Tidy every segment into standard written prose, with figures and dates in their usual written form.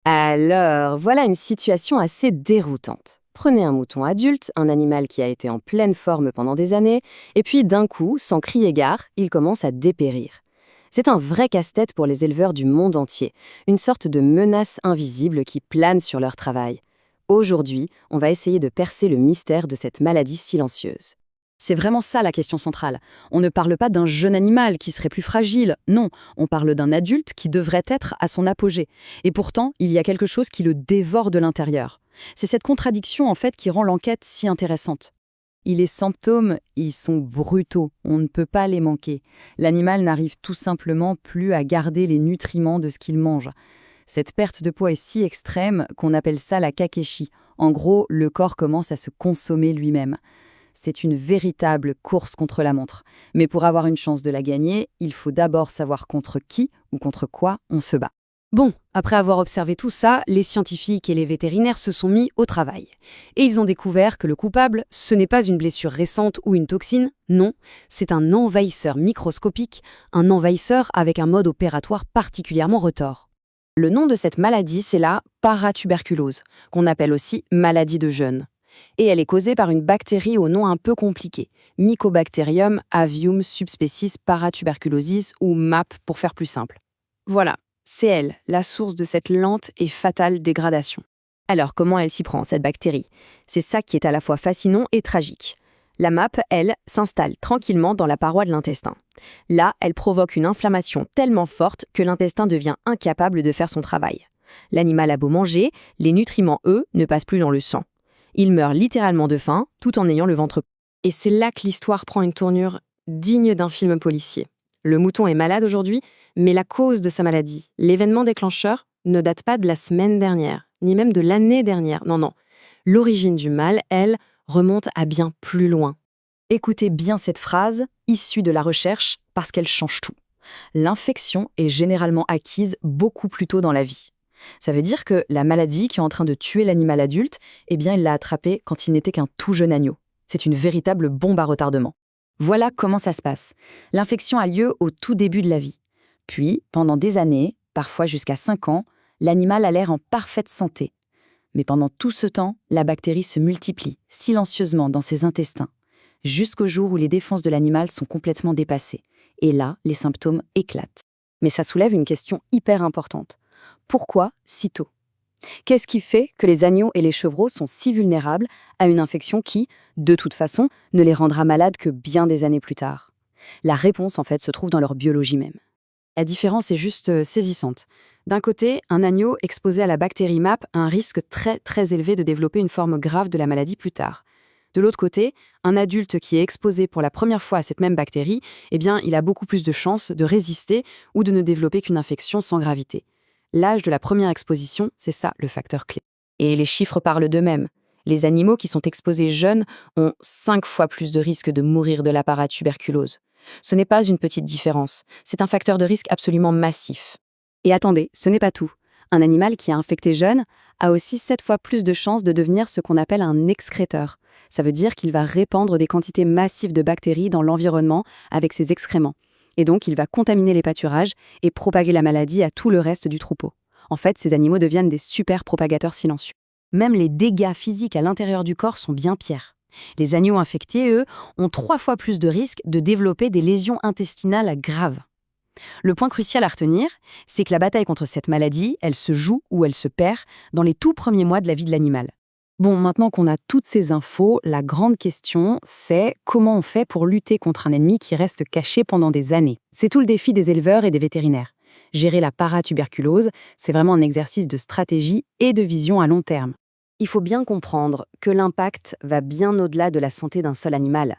Alors, voilà une situation assez déroutante. Prenez un mouton adulte, un animal qui a été en pleine forme pendant des années, et puis d'un coup, sans crier gare, il commence à dépérir. C'est un vrai casse-tête pour les éleveurs du monde entier, une sorte de menace invisible qui plane sur leur travail. Aujourd'hui, on va essayer de percer le mystère de cette maladie silencieuse. C'est vraiment ça la question centrale. On ne parle pas d'un jeune animal qui serait plus fragile, non, on parle d'un adulte qui devrait être à son apogée. Et pourtant, il y a quelque chose qui le dévore de l'intérieur. C'est cette contradiction en fait qui rend l'enquête si intéressante. Les symptômes y sont brutaux, on ne peut pas les manquer. L'animal n'arrive tout simplement plus à garder les nutriments de ce qu'il mange. Cette perte de poids est si extrême qu'on appelle ça la kakéchi. En gros, le corps commence à se consommer lui-même. C'est une véritable course contre la montre. Mais pour avoir une chance de la gagner, il faut d'abord savoir contre qui ou contre quoi on se bat. Bon, après avoir observé tout ça, les scientifiques et les vétérinaires se sont mis au travail. Et ils ont découvert que le coupable, ce n'est pas une blessure récente ou une toxine, non, c'est un envahisseur microscopique, un envahisseur avec un mode opératoire particulièrement retors. Le nom de cette maladie, c'est la paratuberculose, qu'on appelle aussi maladie de Jeune. Et elle est causée par une bactérie au nom un peu compliqué, Mycobacterium avium subspecies paratuberculosis ou MAP pour faire plus simple. Voilà, c'est elle, la source de cette lente et fatale dégradation. Alors comment elle s'y prend, cette bactérie? C'est ça qui est à la fois fascinant et tragique. La MAP, elle, s'installe tranquillement dans la paroi de l'intestin. Là, elle provoque une inflammation tellement forte que l'intestin devient incapable de faire son travail. L'animal a beau manger, les nutriments, eux, ne passent plus dans le sang. Il meurt littéralement de faim, tout en ayant le ventre plein. Et c'est là que l'histoire prend une tournure digne d'un film policier. Le mouton est malade aujourd'hui, mais la cause de sa maladie, l'événement déclencheur, ne date pas de la semaine dernière, ni même de l'année dernière. Non, non. L'origine du mal, elle, remonte à bien plus loin. Écoutez bien cette phrase, issue de la recherche, parce qu'elle change tout. L'infection est généralement acquise beaucoup plus tôt dans la vie. Ça veut dire que la maladie qui est en train de tuer l'animal adulte, eh bien, il l'a attrapé quand il n'était qu'un tout jeune agneau. C'est une véritable bombe à retardement. Voilà comment ça se passe. L'infection a lieu au tout début de la vie. Puis, pendant des années, parfois jusqu'à 5 ans, l'animal a l'air en parfaite santé. Mais pendant tout ce temps, la bactérie se multiplie, silencieusement dans ses intestins, jusqu'au jour où les défenses de l'animal sont complètement dépassées. Et là, les symptômes éclatent. Mais ça soulève une question hyper importante. Pourquoi si tôt? Qu'est-ce qui fait que les agneaux et les chevreaux sont si vulnérables à une infection qui, de toute façon, ne les rendra malades que bien des années plus tard? La réponse, en fait, se trouve dans leur biologie même. La différence est juste saisissante. D'un côté, un agneau exposé à la bactérie MAP a un risque très très élevé de développer une forme grave de la maladie plus tard. De l'autre côté, un adulte qui est exposé pour la première fois à cette même bactérie, eh bien, il a beaucoup plus de chances de résister ou de ne développer qu'une infection sans gravité. L'âge de la première exposition, c'est ça le facteur clé. Et les chiffres parlent d'eux-mêmes. Les animaux qui sont exposés jeunes ont 5 fois plus de risques de mourir de la paratuberculose. Ce n'est pas une petite différence, c'est un facteur de risque absolument massif. Et attendez, ce n'est pas tout. Un animal qui est infecté jeune a aussi 7 fois plus de chances de devenir ce qu'on appelle un excréteur. Ça veut dire qu'il va répandre des quantités massives de bactéries dans l'environnement avec ses excréments. Et donc, il va contaminer les pâturages et propager la maladie à tout le reste du troupeau. En fait, ces animaux deviennent des super propagateurs silencieux. Même les dégâts physiques à l'intérieur du corps sont bien pires. Les agneaux infectés, eux, ont 3 fois plus de risques de développer des lésions intestinales graves. Le point crucial à retenir, c'est que la bataille contre cette maladie, elle se joue ou elle se perd dans les tout premiers mois de la vie de l'animal. Bon, maintenant qu'on a toutes ces infos, la grande question, c'est comment on fait pour lutter contre un ennemi qui reste caché pendant des années. C'est tout le défi des éleveurs et des vétérinaires. Gérer la paratuberculose, c'est vraiment un exercice de stratégie et de vision à long terme. Il faut bien comprendre que l'impact va bien au-delà de la santé d'un seul animal.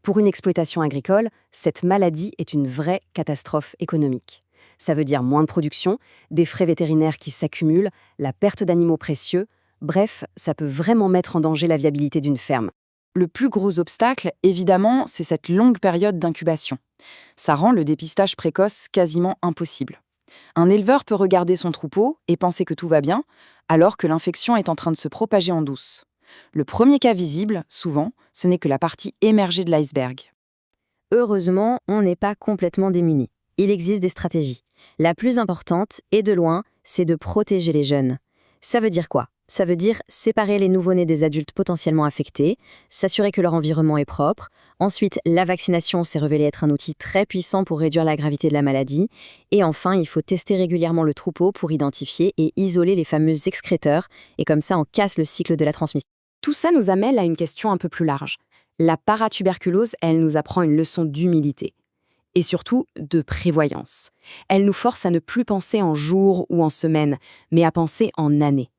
Pour une exploitation agricole, cette maladie est une vraie catastrophe économique. Ça veut dire moins de production, des frais vétérinaires qui s'accumulent, la perte d'animaux précieux. Bref, ça peut vraiment mettre en danger la viabilité d'une ferme. Le plus gros obstacle, évidemment, c'est cette longue période d'incubation. Ça rend le dépistage précoce quasiment impossible. Un éleveur peut regarder son troupeau et penser que tout va bien, alors que l'infection est en train de se propager en douce. Le premier cas visible, souvent, ce n'est que la partie émergée de l'iceberg. Heureusement, on n'est pas complètement démunis. Il existe des stratégies. La plus importante, et de loin, c'est de protéger les jeunes. Ça veut dire quoi? Ça veut dire séparer les nouveau-nés des adultes potentiellement affectés, s'assurer que leur environnement est propre. Ensuite, la vaccination s'est révélée être un outil très puissant pour réduire la gravité de la maladie. Et enfin, il faut tester régulièrement le troupeau pour identifier et isoler les fameux excréteurs, et comme ça, on casse le cycle de la transmission. Tout ça nous amène à une question un peu plus large. La paratuberculose, elle nous apprend une leçon d'humilité. Et surtout de prévoyance. Elle nous force à ne plus penser en jours ou en semaines, mais à penser en années.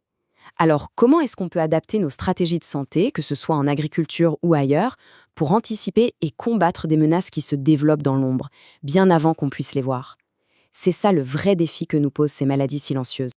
Alors, comment est-ce qu'on peut adapter nos stratégies de santé, que ce soit en agriculture ou ailleurs, pour anticiper et combattre des menaces qui se développent dans l'ombre, bien avant qu'on puisse les voir? C'est ça le vrai défi que nous posent ces maladies silencieuses.